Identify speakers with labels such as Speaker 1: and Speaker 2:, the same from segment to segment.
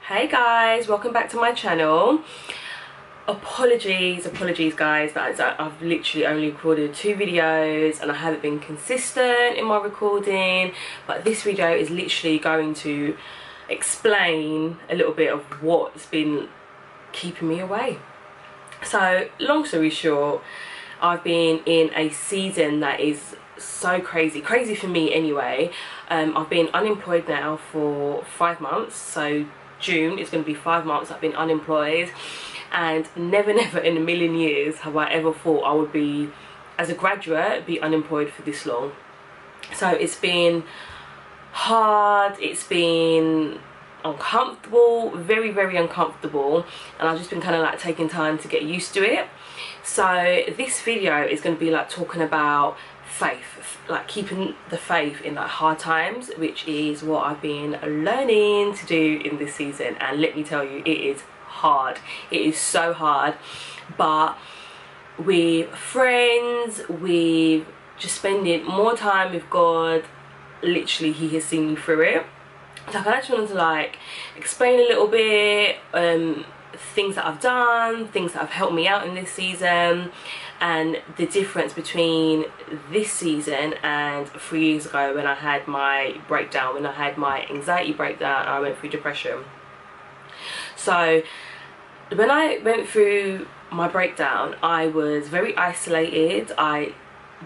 Speaker 1: Hey guys, welcome back to my channel. Apologies guys, I've literally only recorded 2 videos and I haven't been consistent in my recording, but this video is literally going to explain a little bit of what's been keeping me away. So long story short, I've been in a season that is so crazy for me anyway. I've been unemployed now for 5 months, so June is going to be 5 months I've been unemployed, and never in a million years have I ever thought I would be, as a graduate, be unemployed for this long. So it's been hard, it's been uncomfortable, very uncomfortable, and I've just been kind of like taking time to get used to it. So this video is going to be like talking about faith, like keeping the faith in like hard times, which is what I've been learning to do in this season. And let me tell you, it is hard. It is so hard, but with friends, with just spending more time with God, literally he has seen me through it. So I kind of just wanted to like explain a little bit things that I've done, things that have helped me out in this season, and the difference between this season and 3 years ago when I had my breakdown, when I had my anxiety breakdown and I went through depression. So when I went through my breakdown, I was very isolated. I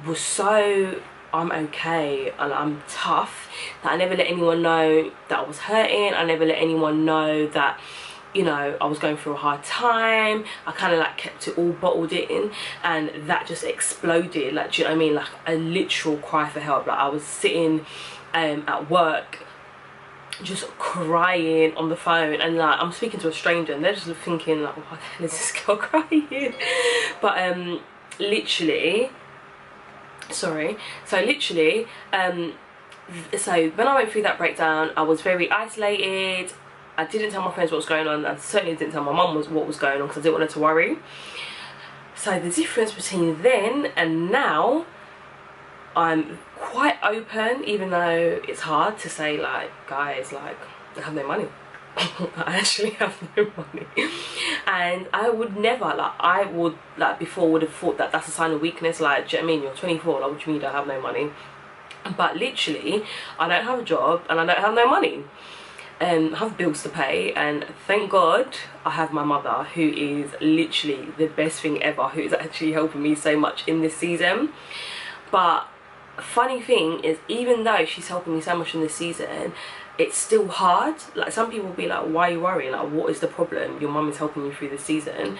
Speaker 1: was so I'm okay and I'm tough that I never let anyone know that I was hurting. I never let anyone know that, you know, I was going through a hard time. I kind of like kept it all bottled in, and that just exploded. Like, do you know what I mean? Like a literal cry for help. Like I was sitting at work just crying on the phone, and like I'm speaking to a stranger and they're just thinking like, why the hell is this girl crying? But literally, sorry, so literally so when I went through that breakdown, I was very isolated. I didn't tell my friends what was going on. I certainly didn't tell my mum what was going on because I didn't want her to worry. So the difference between then and now, I'm quite open, even though it's hard to say like, guys, like I have no money. I actually have no money. And I would never, like I would like before would have thought that that's a sign of weakness. Like, do you know what I mean? You're 24, like what do you mean you don't have no money? But literally I don't have a job and I don't have no money. I have bills to pay, and thank God I have my mother, who is literally the best thing ever, who is actually helping me so much in this season. But funny thing is, even though she's helping me so much in this season, it's still hard. Like some people will be like, why are you worrying? Like, what is the problem? Your mum is helping you through the season.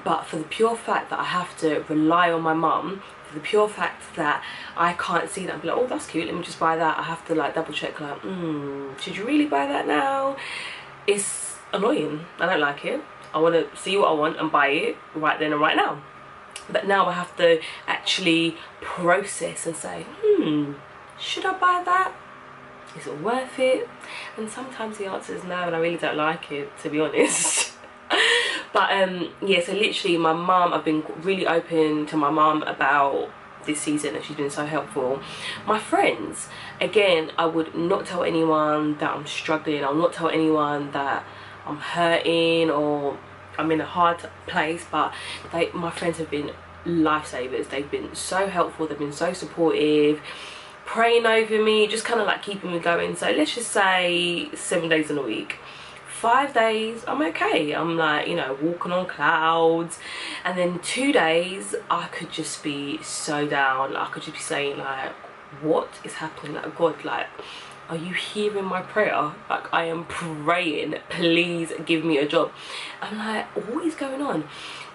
Speaker 1: But for the pure fact that I have to rely on my mum, for the pure fact that I can't see that and be like, oh, that's cute, let me just buy that. I have to like double check, like, should you really buy that now? It's annoying. I don't like it. I want to see what I want and buy it right then and right now. But now I have to actually process and say, should I buy that? Is it worth it? And sometimes the answer is no, and I really don't like it, to be honest. But yeah, so literally my mum, I've been really open to my mum about this season, and she's been so helpful. My friends, again, I would not tell anyone that I'm struggling. I'll not tell anyone that I'm hurting or I'm in a hard place, but my friends have been lifesavers. They've been so helpful, they've been so supportive, praying over me, just kind of like keeping me going. So let's just say 7 days in a week, 5 days I'm okay, I'm like, you know, walking on clouds. And then 2 days I could just be so down. I could just be saying like, what is happening? Like, God, like, are you hearing my prayer? Like, I am praying, please give me a job. I'm like, what is going on?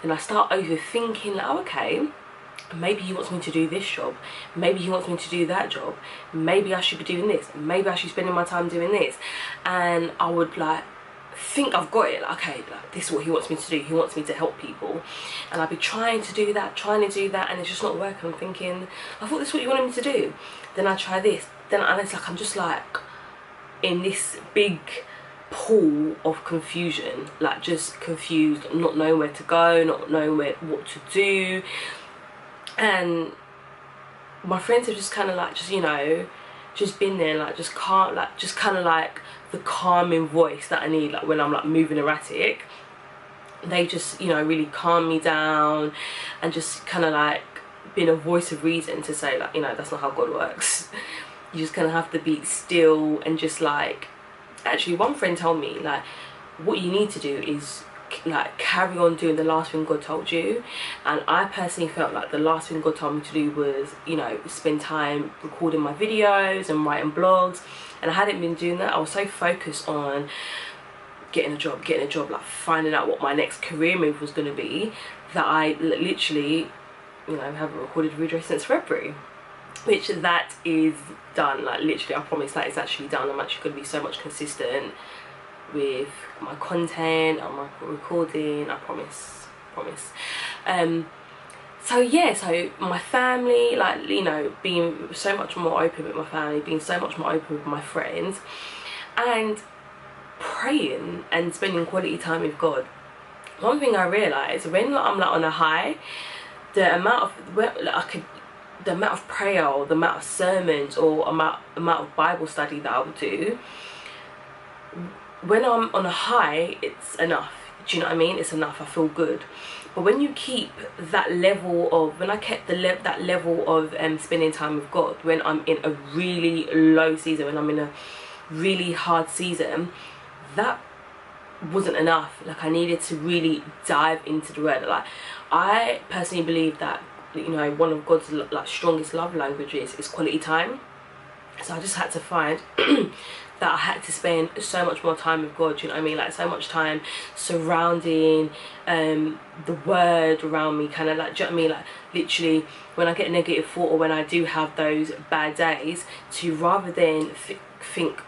Speaker 1: Then I start overthinking, like, oh, okay, maybe he wants me to do this job, maybe he wants me to do that job, maybe I should be doing this, maybe I should be spending my time doing this. And I would like think I've got it, like, okay, like, this is what he wants me to do. He wants me to help people, and I'd be trying to do that, and it's just not working. I'm thinking, I thought this is what you wanted me to do. Then I try this, and it's like I'm just like in this big pool of confusion, like just confused, not knowing where to go, not knowing what to do. And my friends have just kind of like, just, you know, just been there, like just calm, like just kind of like the calming voice that I need, like when I'm like moving erratic. They just, you know, really calm me down and just kind of like been a voice of reason to say, like, you know, that's not how God works. You just kind of have to be still and just like, actually one friend told me, like, what you need to do is like carry on doing the last thing God told you. And I personally felt like the last thing God told me to do was, you know, spend time recording my videos and writing blogs, and I hadn't been doing that. I was so focused on getting a job, like finding out what my next career move was going to be, that I literally, you know, haven't recorded a video since February, which that is done. Like literally, I promise that is actually done. I'm actually going to be so much consistent with my content and my recording, I promise. So yeah, so my family, like, you know, being so much more open with my family, being so much more open with my friends, and praying and spending quality time with God. One thing I realised, when I'm like on a high, the amount of prayer, or the amount of sermons, or amount of Bible study that I would do, when I'm on a high, it's enough. Do you know what I mean? It's enough. I feel good. But when you keep that level of, when I kept that level of spending time with God, when I'm in a really low season, when I'm in a really hard season, that wasn't enough. Like, I needed to really dive into the word. Like, I personally believe that, you know, one of God's like strongest love languages is quality time. So I just had to find that I had to spend so much more time with God, you know what I mean? Like, so much time surrounding the word around me, kind of like, do you know what I mean? Like, literally, when I get a negative thought, or when I do have those bad days, to rather than think,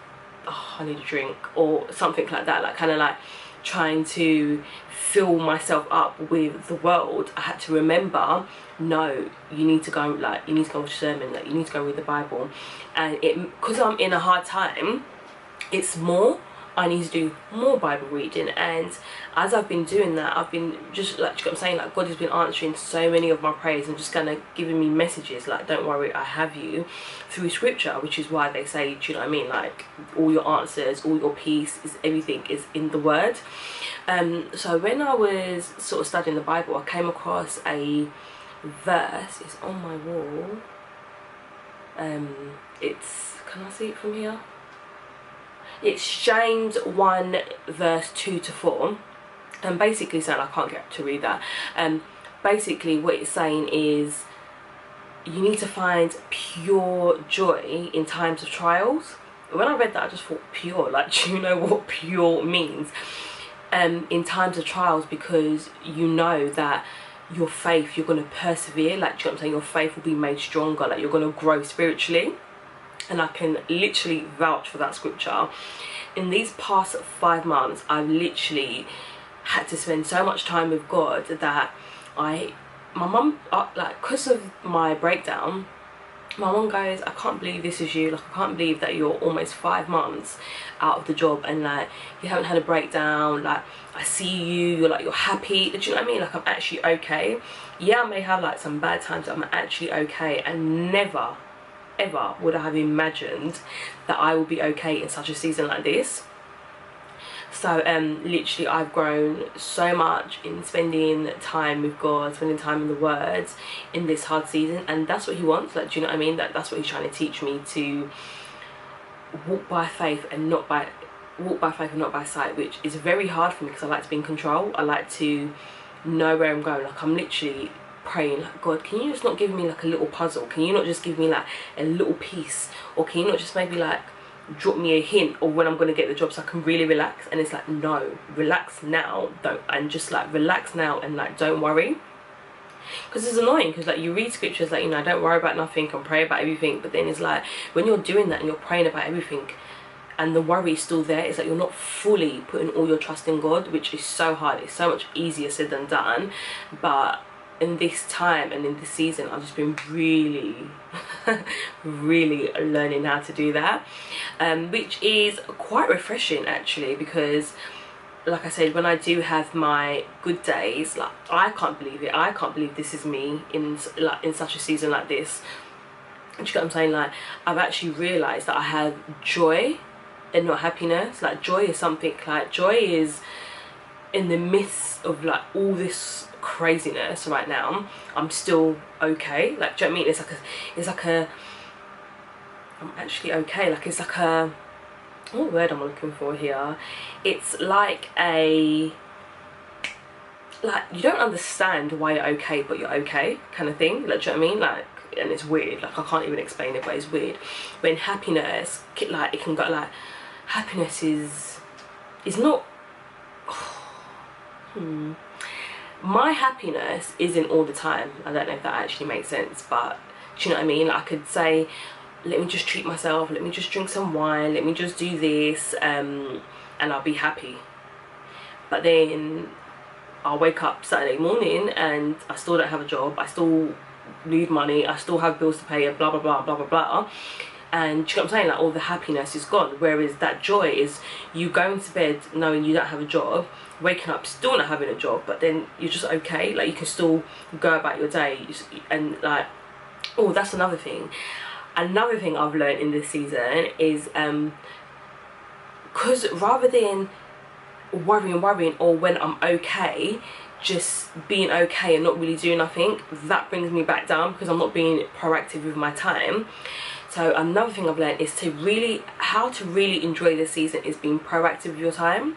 Speaker 1: oh, I need a drink, or something like that, like kind of like trying to fill myself up with the world, I had to remember, no, you need to go, like, you need to go watch a sermon, like, you need to go read the Bible. And it, because I'm in a hard time, it's more, I need to do more Bible reading. And as I've been doing that, I've been just like, you know what I'm saying, like, God has been answering so many of my prayers and just kind of giving me messages like, don't worry, I have you, through scripture, which is why they say, do you know what I mean, like, all your answers, all your peace, is everything is in the word. So when I was sort of studying the Bible, I came across a verse. It's on my wall. It's, can I see it from here? It's James 1 verse 2 to 4, and basically saying, I can't get to read that. Basically what it's saying is, you need to find pure joy in times of trials. When I read that, I just thought, pure, like, do you know what pure means? In times of trials, because you know that your faith, you're going to persevere, like, do you know what I'm saying, your faith will be made stronger, like, you're going to grow spiritually. And I can literally vouch for that scripture. In these past 5 months, I've literally had to spend so much time with God that my mum, like, because of my breakdown, my mum goes, I can't believe this is you, like, I can't believe that you're almost 5 months out of the job and, like, you haven't had a breakdown, like, I see you, you're like, you're happy, do you know what I mean, like, I'm actually okay. Yeah, I may have like some bad times, but I'm actually okay. And never ever would I have imagined that I will be okay in such a season like this. So literally, I've grown so much in spending time with God, spending time in the words in this hard season, and that's what he wants. Like, do you know what I mean? That's what he's trying to teach me, to walk by faith and not by sight, which is very hard for me because I like to be in control. I like to know where I'm going. Like, I'm literally praying, like, God, can you just not give me like a little puzzle? Can you not just give me like a little piece? Or can you not just maybe like drop me a hint of when I'm going to get the job so I can really relax? And it's like, no, relax now, don't, and just like relax now and like don't worry. Because it's annoying, because like you read scriptures like, you know, don't worry about nothing and pray about everything, but then it's like when you're doing that and you're praying about everything and the worry is still there, it's like you're not fully putting all your trust in God, which is so hard. It's so much easier said than done. But in this time and in this season, I've just been really really learning how to do that, which is quite refreshing actually, because like I said, when I do have my good days, like, I can't believe it, I can't believe this is me in such a season like this. you get what I'm saying? Like, I've actually realised that I have joy and not happiness. Like, joy is something, like, joy is in the midst of like all this craziness right now, I'm still okay. Like, do you know what I mean? It's like a I'm actually okay. Like, it's like a, what word am I looking for here? It's like a, like, you don't understand why you're okay, but you're okay, kind of thing. Like, do you know what I mean? Like, and it's weird. Like, I can't even explain it, but it's weird. When happiness, like, it can go, like, happiness is not. My happiness isn't all the time. I don't know if that actually makes sense, but do you know what I mean? Like, I could say, let me just treat myself, let me just drink some wine, let me just do this, and I'll be happy. But then I'll wake up Saturday morning and I still don't have a job, I still need money, I still have bills to pay, and blah blah blah blah blah blah. And do you know what I'm saying? Like, all the happiness is gone. Whereas that joy is you going to bed knowing you don't have a job, waking up still not having a job, but then you're just okay. Like, you can still go about your day. And like, oh, that's another thing. Another thing I've learned in this season is because rather than worrying or when I'm okay, just being okay and not really doing nothing, that brings me back down because I'm not being proactive with my time. So another thing I've learned is to really, how to really enjoy this season is being proactive with your time.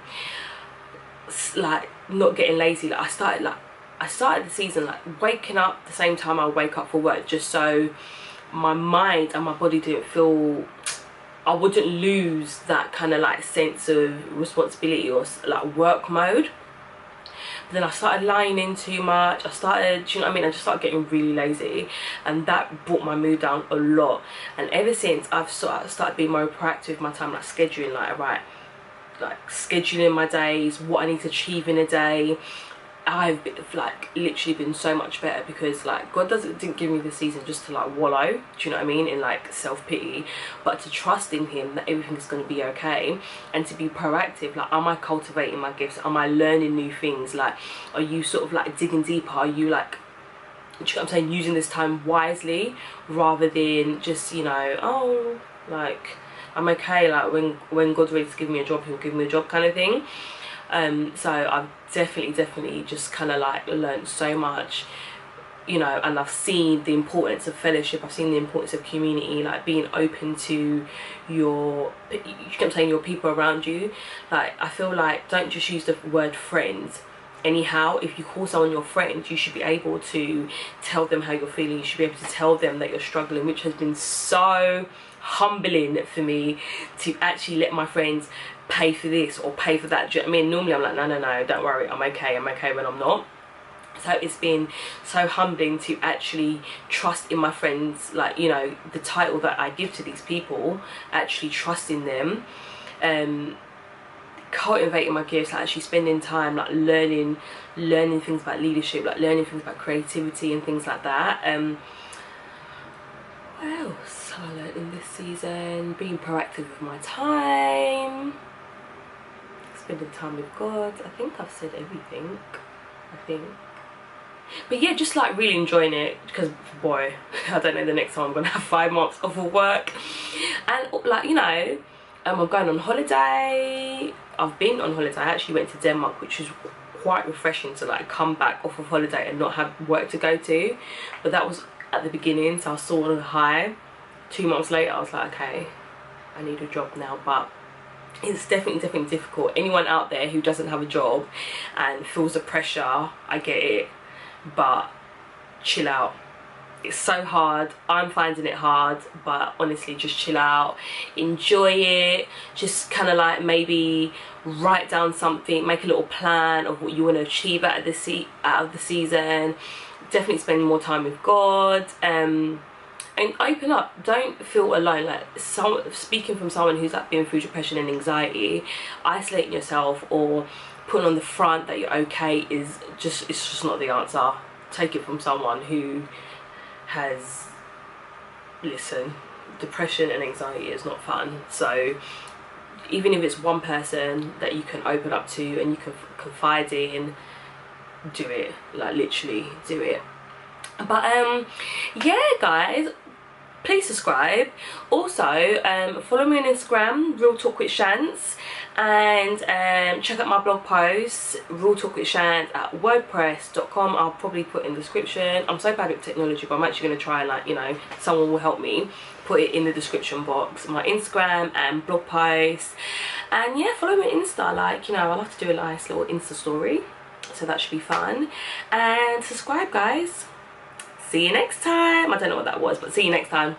Speaker 1: Like, not getting lazy. Like, I started the season like waking up the same time I wake up for work, just so my mind and my body didn't feel, I wouldn't lose that kind of like sense of responsibility or like work mode. But then I started lying in too much. I started, do you know what I mean? I just started getting really lazy, and that brought my mood down a lot. And ever since, I've started being more proactive with my time, like scheduling, like, right, like scheduling my days, what I need to achieve in a day. I've been, like, literally been so much better because, like, God didn't give me this season just to like wallow, do you know what I mean, in like self-pity, but to trust in him that everything's going to be okay, and to be proactive. Like, am I cultivating my gifts? Am I learning new things? Like, are you sort of like digging deeper? Are you like, do you know what I'm saying, using this time wisely rather than just, you know, oh, like, I'm okay, like, when God's ready to give me a job, he'll give me a job, kind of thing. So I've definitely just kind of like learned so much, you know, and I've seen the importance of fellowship, I've seen the importance of community, like being open to your, you know what I'm saying, your people around you. Like, I feel like, don't just use the word friends anyhow. If you call someone your friend, you should be able to tell them how you're feeling, you should be able to tell them that you're struggling, which has been so humbling for me, to actually let my friends pay for this or pay for that. Do you know what I mean? Normally I'm like, no, don't worry, I'm okay when I'm not. So it's been so humbling to actually trust in my friends, like, you know, the title that I give to these people, actually trusting them, cultivating my gifts, like actually spending time like learning things about leadership, like learning things about creativity and things like that. What else have I learned in this season? Being proactive with my time, spending time with God. I think I've said everything, but yeah, just like really enjoying it, because boy, I don't know, the next time I'm gonna have 5 months off of work. And like, you know, I'm going on holiday. I've been on holiday. I actually went to Denmark, which was quite refreshing to like come back off of holiday and not have work to go to. But that was at the beginning, so I was still on a high. 2 months later, I was like, okay, I need a job now. But it's definitely difficult. Anyone out there who doesn't have a job and feels the pressure, I get it, but chill out. It's so hard. I'm finding it hard, but honestly, just chill out, enjoy it. Just kind of like maybe write down something, make a little plan of what you want to achieve out of the season. Definitely spend more time with God, and open up. Don't feel alone. Like, speaking from someone who's like been through depression and anxiety, isolating yourself or putting on the front that you're okay is just, it's just not the answer. Take it from someone who has, listen, depression and anxiety is not fun. So even if it's one person that you can open up to and you can confide in, do it. Like, literally do it. But yeah guys, please subscribe. Also follow me on Instagram, Real Talk with Shants, and check out my blog posts, Real Talk with Shants, at wordpress.com. I'll probably put in the description. I'm so bad with technology, but I'm actually going to try and, like, you know, someone will help me put it in the description box, my Instagram and blog posts. And yeah, follow me on Insta. Like, you know, I love to do a nice little Insta story, so that should be fun. And subscribe, guys. See you next time. I don't know what that was, but see you next time.